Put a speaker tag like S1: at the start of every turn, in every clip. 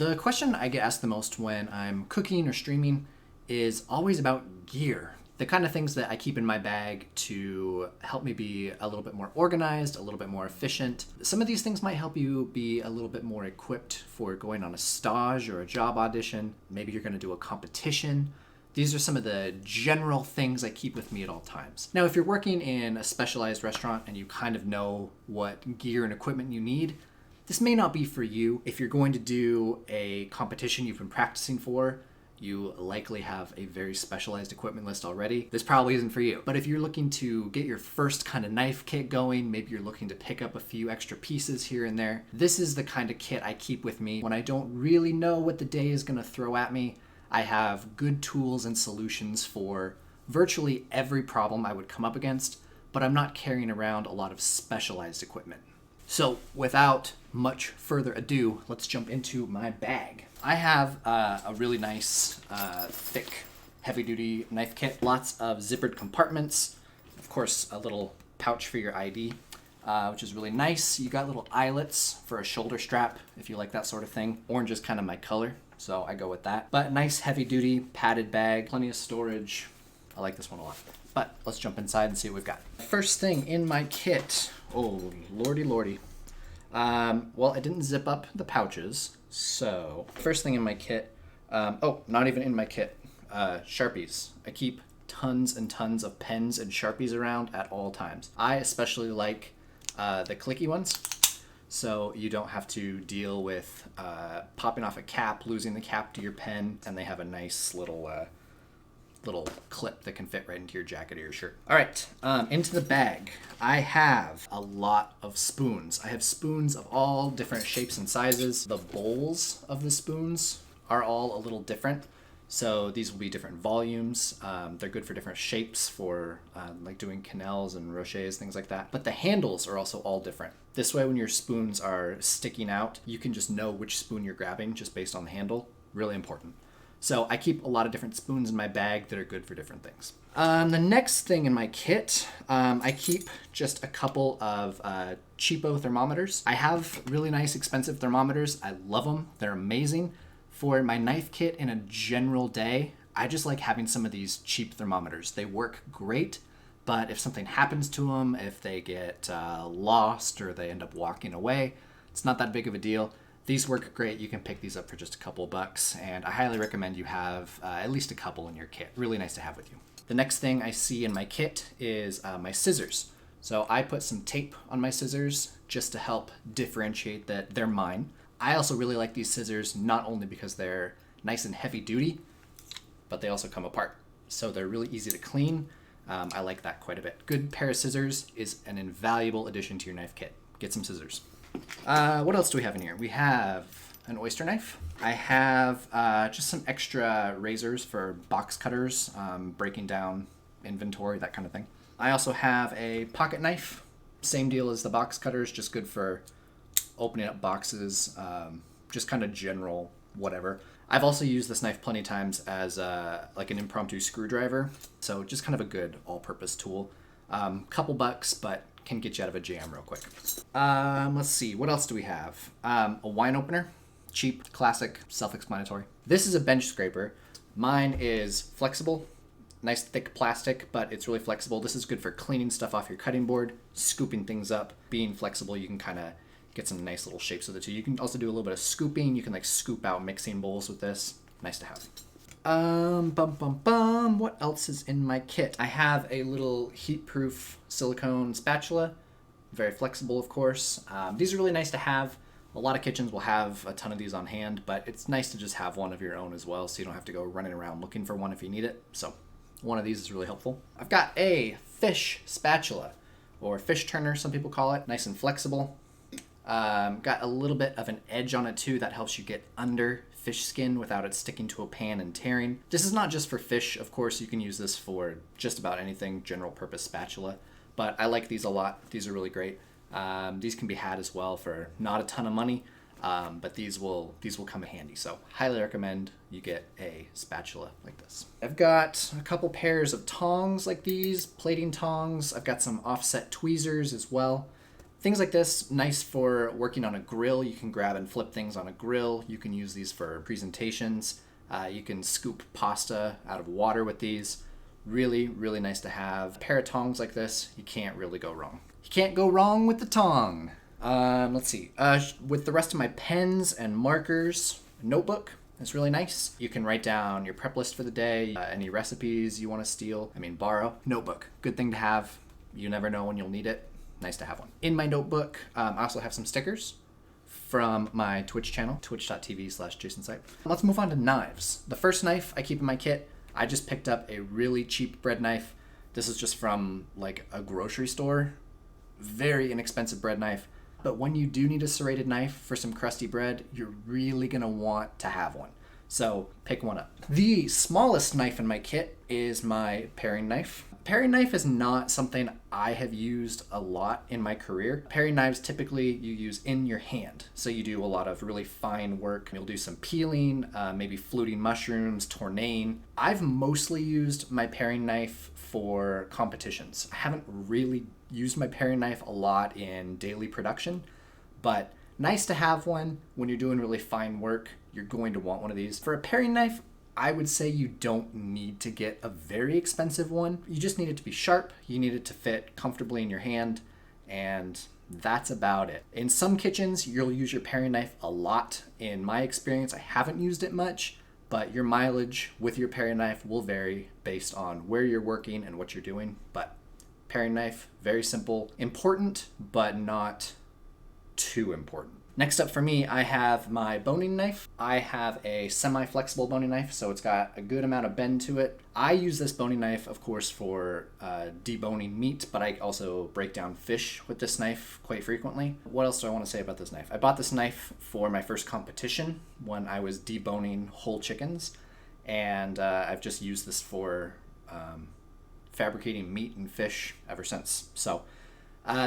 S1: The question I get asked the most when I'm cooking or streaming is always about gear. The kind of things that I keep in my bag to help me be a little bit more organized, a little bit more efficient. Some of these things might help you be a little bit more equipped for going on a stage or a job audition. Maybe you're going to do a competition. These are some of the general things I keep with me at all times. Now, if you're working in a specialized restaurant and you kind of know what gear and equipment you need, this may not be for you. If you're going to do a competition you've been practicing for, you likely have a very specialized equipment list already. This probably isn't for you. But if you're looking to get your first kind of knife kit going, maybe you're looking to pick up a few extra pieces here and there, this is the kind of kit I keep with me when I don't really know what the day is gonna throw at me. I have good tools and solutions for virtually every problem I would come up against, but I'm not carrying around a lot of specialized equipment. So without much further ado, let's jump into my bag. I have a really nice, thick, heavy-duty knife kit. Lots of zippered compartments. Of course, a little pouch for your ID, which is really nice. You got little eyelets for a shoulder strap, if you like that sort of thing. Orange is kind of my color, so I go with that. But nice, heavy-duty, padded bag. Plenty of storage. I like this one a lot. But let's jump inside and see what we've got. First thing in my kit. Oh, lordy, lordy. Well, I didn't zip up the pouches, so first thing in my kit, not even in my kit, Sharpies. I keep tons and tons of pens and Sharpies around at all times. I especially like the clicky ones, so you don't have to deal with popping off a cap, losing the cap to your pen, and they have a nice little clip that can fit right into your jacket or your shirt. All right, into the bag. I have a lot of spoons. I have spoons of all different shapes and sizes. The bowls of the spoons are all a little different. So these will be different volumes. They're good for different shapes for like doing quenelles and rochets, things like that. But the handles are also all different. This way, when your spoons are sticking out, you can just know which spoon you're grabbing just based on the handle. Really important. So I keep a lot of different spoons in my bag that are good for different things. The next thing in my kit, I keep just a couple of cheapo thermometers. I have really nice expensive thermometers. I love them. They're amazing. For my knife kit in a general day, I just like having some of these cheap thermometers. They work great, but if something happens to them, if they get lost or they end up walking away, it's not that big of a deal. These work great. You can pick these up for just a couple of bucks, and I highly recommend you have at least a couple in your kit. Really nice to have with you. The next thing I see in my kit is my scissors. So I put some tape on my scissors just to help differentiate that they're mine. I also really like these scissors not only because they're nice and heavy duty, but they also come apart. So they're really easy to clean. I like that quite a bit. Good pair of scissors is an invaluable addition to your knife kit. Get some scissors. What else do we have in here? We have an oyster knife. I have just some extra razors for box cutters, breaking down inventory, that kind of thing. I also have a pocket knife. Same deal as the box cutters, just good for opening up boxes, just kind of general whatever. I've also used this knife plenty of times as like an impromptu screwdriver, so just kind of a good all-purpose tool. Couple bucks, but can get you out of a jam real quick. Let's see, what else do we have? A wine opener, cheap, classic, self-explanatory. This is a bench scraper. Mine is flexible, nice thick plastic, but it's really flexible. This is good for cleaning stuff off your cutting board, scooping things up. Being flexible, you can kind of get some nice little shapes with it too. You can also do a little bit of scooping. You can like scoop out mixing bowls with this. Nice to have. What else is in my kit? I have a little heat-proof silicone spatula. Very flexible, of course. These are really nice to have. A lot of kitchens will have a ton of these on hand, but it's nice to just have one of your own as well, so you don't have to go running around looking for one if you need it. So one of these is really helpful. I've got a fish spatula, or fish turner, some people call it. Nice and flexible. Got a little bit of an edge on it too that helps you get under fish skin without it sticking to a pan and tearing. This is not just for fish, of course. You can use this for just about anything, general purpose spatula, but I like these a lot. These are really great. These can be had as well for not a ton of money, but these will come in handy. So highly recommend you get a spatula like this. I've got a couple pairs of tongs like these, plating tongs. I've got some offset tweezers as well. Things like this, nice for working on a grill. You can grab and flip things on a grill. You can use these for presentations. You can scoop pasta out of water with these. Really, really nice to have. A pair of tongs like this, you can't really go wrong. You can't go wrong with the tong. Let's see. With the rest of my pens and markers, notebook is really nice. You can write down your prep list for the day, any recipes you want to borrow. Notebook, good thing to have. You never know when you'll need it. Nice to have one. In my notebook, I also have some stickers from my Twitch channel, twitch.tv/JasonSipe. Let's move on to knives. The first knife I keep in my kit, I just picked up a really cheap bread knife. This is just from like a grocery store. Very inexpensive bread knife. But when you do need a serrated knife for some crusty bread, you're really gonna want to have one. So pick one up. The smallest knife in my kit is my paring knife. Paring knife is not something I have used a lot in my career. Paring knives typically you use in your hand. So you do a lot of really fine work. You'll do some peeling, maybe fluting mushrooms, tournaing. I've mostly used my paring knife for competitions. I haven't really used my paring knife a lot in daily production, but nice to have one when you're doing really fine work. You're going to want one of these. For a paring knife, I would say you don't need to get a very expensive one. You just need it to be sharp. You need it to fit comfortably in your hand, and that's about it. In some kitchens, you'll use your paring knife a lot. In my experience, I haven't used it much, but your mileage with your paring knife will vary based on where you're working and what you're doing. But paring knife, very simple. Important, but not too important. Next up for me, I have my boning knife. I have a semi-flexible boning knife, so it's got a good amount of bend to it. I use this boning knife, of course, for deboning meat, but I also break down fish with this knife quite frequently. What else do I want to say about this knife? I bought this knife for my first competition when I was deboning whole chickens, and I've just used this for fabricating meat and fish ever since. So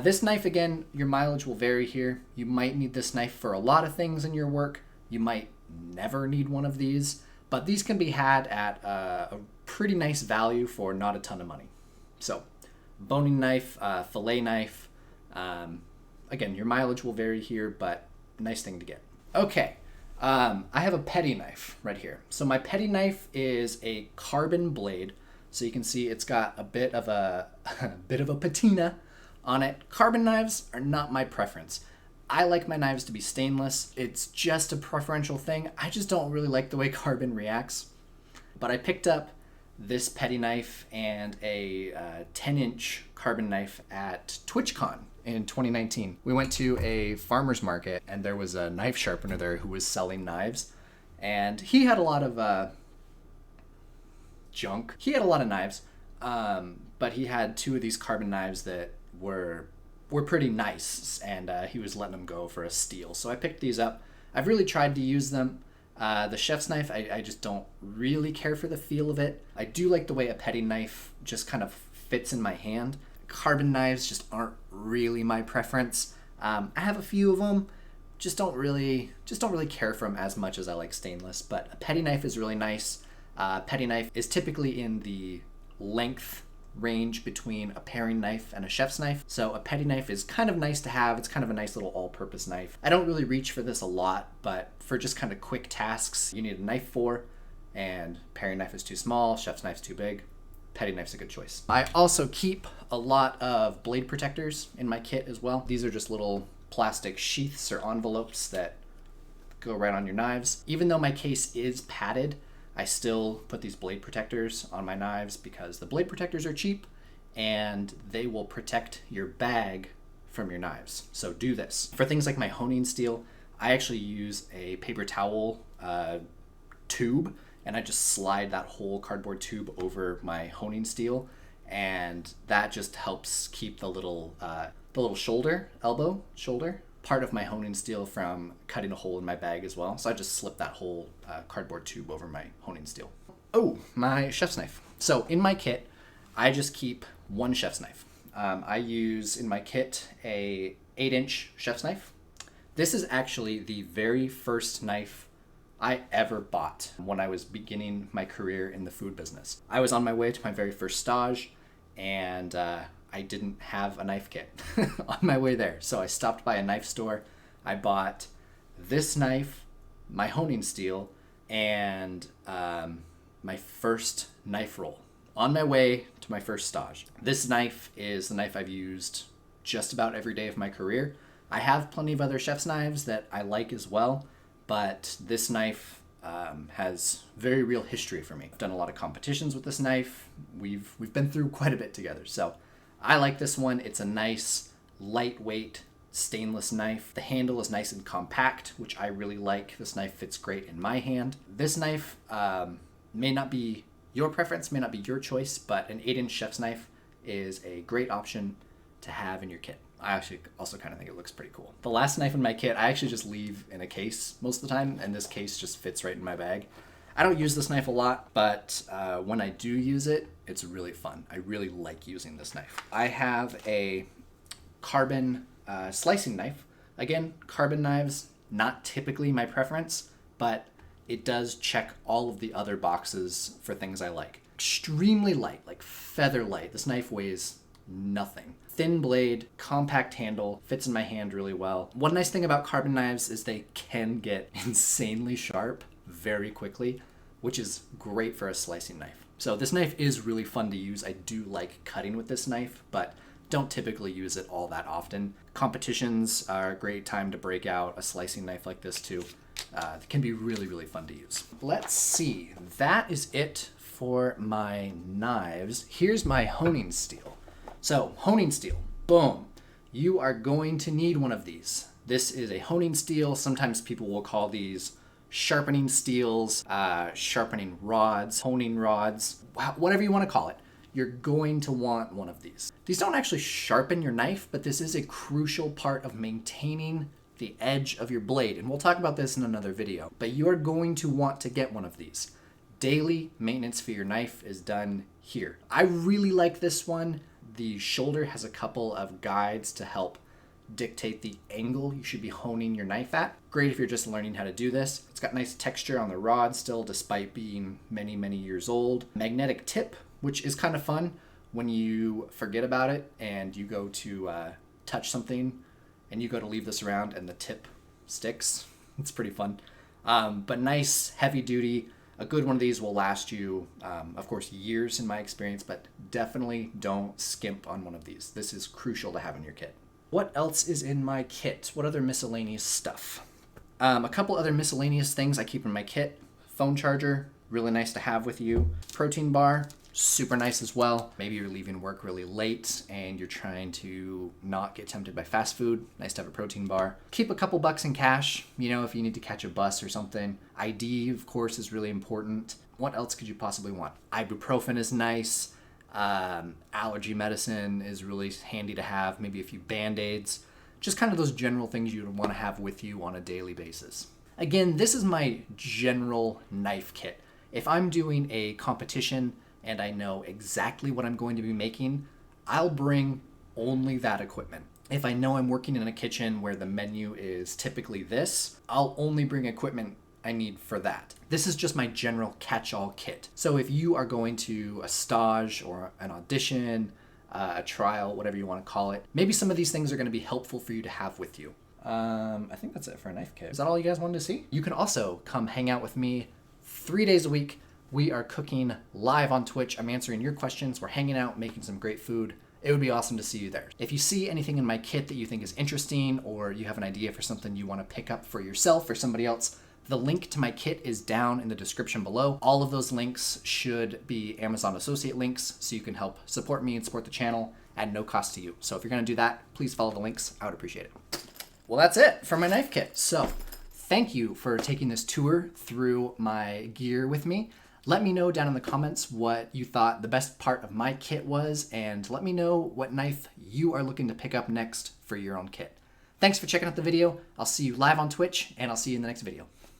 S1: this knife, again, your mileage will vary here. You might need this knife for a lot of things in your work. You might never need one of these, but these can be had at a pretty nice value for not a ton of money. So boning knife, fillet knife, again, your mileage will vary here, but nice thing to get. Okay, I have a petty knife right here. So my petty knife is a carbon blade. So you can see it's got a bit of a patina on it. Carbon knives are not my preference. I like my knives to be stainless. It's just a preferential thing. I just don't really like the way carbon reacts. But I picked up this petty knife and a 10-inch carbon knife at TwitchCon in 2019. We went to a farmer's market and there was a knife sharpener there who was selling knives. And he had a lot of junk. He had a lot of knives, but he had two of these carbon knives that were pretty nice, and he was letting them go for a steal. So I picked these up. I've really tried to use them. The chef's knife, I just don't really care for the feel of it. I do like the way a petty knife just kind of fits in my hand. Carbon knives just aren't really my preference. I have a few of them, just don't really care for them as much as I like stainless. But a petty knife is really nice. Petty knife is typically in the length range between a paring knife and a chef's knife. So a petty knife is kind of nice to have. It's kind of a nice little all-purpose knife. I don't really reach for this a lot, but for just kind of quick tasks you need a knife for, and paring knife is too small, chef's knife's too big, petty knife's a good choice. I also keep a lot of blade protectors in my kit as well. These are just little plastic sheaths or envelopes that go right on your knives. Even though my case is padded, I still put these blade protectors on my knives because the blade protectors are cheap and they will protect your bag from your knives. So do this. For things like my honing steel, I actually use a paper towel tube, and I just slide that whole cardboard tube over my honing steel, and that just helps keep the little elbow shoulder part of my honing steel from cutting a hole in my bag as well. So I just slip that whole cardboard tube over my honing steel. Oh, my chef's knife. So in my kit, I just keep one chef's knife. I use in my kit a 8-inch chef's knife. This is actually the very first knife I ever bought when I was beginning my career in the food business. I was on my way to my very first stage, and I didn't have a knife kit on my way there. So I stopped by a knife store. I bought this knife, my honing steel, and my first knife roll on my way to my first stage. This knife is the knife I've used just about every day of my career. I have plenty of other chef's knives that I like as well, but this knife has very real history for me. I've done a lot of competitions with this knife. We've been through quite a bit together, so I like this one. It's a nice, lightweight, stainless knife. The handle is nice and compact, which I really like. This knife fits great in my hand. This knife may not be your preference, may not be your choice, but an 8-inch chef's knife is a great option to have in your kit. I actually also kind of think it looks pretty cool. The last knife in my kit, I actually just leave in a case most of the time, and this case just fits right in my bag. I don't use this knife a lot, but when I do use it, it's really fun. I really like using this knife. I have a carbon slicing knife. Again, carbon knives, not typically my preference, but it does check all of the other boxes for things I like. Extremely light, like feather light. This knife weighs nothing. Thin blade, compact handle, fits in my hand really well. One nice thing about carbon knives is they can get insanely sharp very quickly, which is great for a slicing knife. So this knife is really fun to use. I do like cutting with this knife, but don't typically use it all that often. Competitions are a great time to break out a slicing knife like this too. It can be really, really fun to use. Let's see, that is it for my knives. Here's my honing steel. So, honing steel, boom. You are going to need one of these. This is a honing steel. Sometimes people will call these sharpening steels, sharpening rods, honing rods, whatever you want to call it. You're going to want one of these. These don't actually sharpen your knife, but this is a crucial part of maintaining the edge of your blade. And we'll talk about this in another video, but you're going to want to get one of these. Daily maintenance for your knife is done here. I really like this one. The shoulder has a couple of guides to help dictate the angle you should be honing your knife at. Great if you're just learning how to do this. It's got nice texture on the rod still, despite being many, many years old. Magnetic tip, which is kind of fun when you forget about it and you go to touch something and you go to leave this around and the tip sticks. It's pretty fun. But nice, heavy duty. A good one of these will last you, of course, years in my experience, but definitely don't skimp on one of these. This is crucial to have in your kit. What else is in my kit? What other miscellaneous stuff? A couple other miscellaneous things I keep in my kit. Phone charger, really nice to have with you. Protein bar, super nice as well. Maybe you're leaving work really late and you're trying to not get tempted by fast food. Nice to have a protein bar. Keep a couple bucks in cash, if you need to catch a bus or something. ID, of course, is really important. What else could you possibly want? Ibuprofen is nice. Allergy medicine is really handy to have. Maybe a few Band-Aids. Just kind of those general things you'd want to have with you on a daily basis. Again, this is my general knife kit. If I'm doing a competition and I know exactly what I'm going to be making, I'll bring only that equipment. If I know I'm working in a kitchen where the menu is typically this, I'll only bring equipment I need for that. This is just my general catch-all kit. So if you are going to a stage or an audition, a trial, whatever you want to call it, maybe some of these things are going to be helpful for you to have with you. I think that's it for a knife kit. Is that all you guys wanted to see? You can also come hang out with me 3 days a week. We are cooking live on Twitch. I'm answering your questions. We're hanging out, making some great food. It would be awesome to see you there. If you see anything in my kit that you think is interesting, or you have an idea for something you want to pick up for yourself or somebody else, the link to my kit is down in the description below. All of those links should be Amazon associate links, so you can help support me and support the channel at no cost to you. So if you're going to do that, please follow the links. I would appreciate it. Well, that's it for my knife kit. So thank you for taking this tour through my gear with me. Let me know down in the comments what you thought the best part of my kit was, and let me know what knife you are looking to pick up next for your own kit. Thanks for checking out the video. I'll see you live on Twitch, and I'll see you in the next video.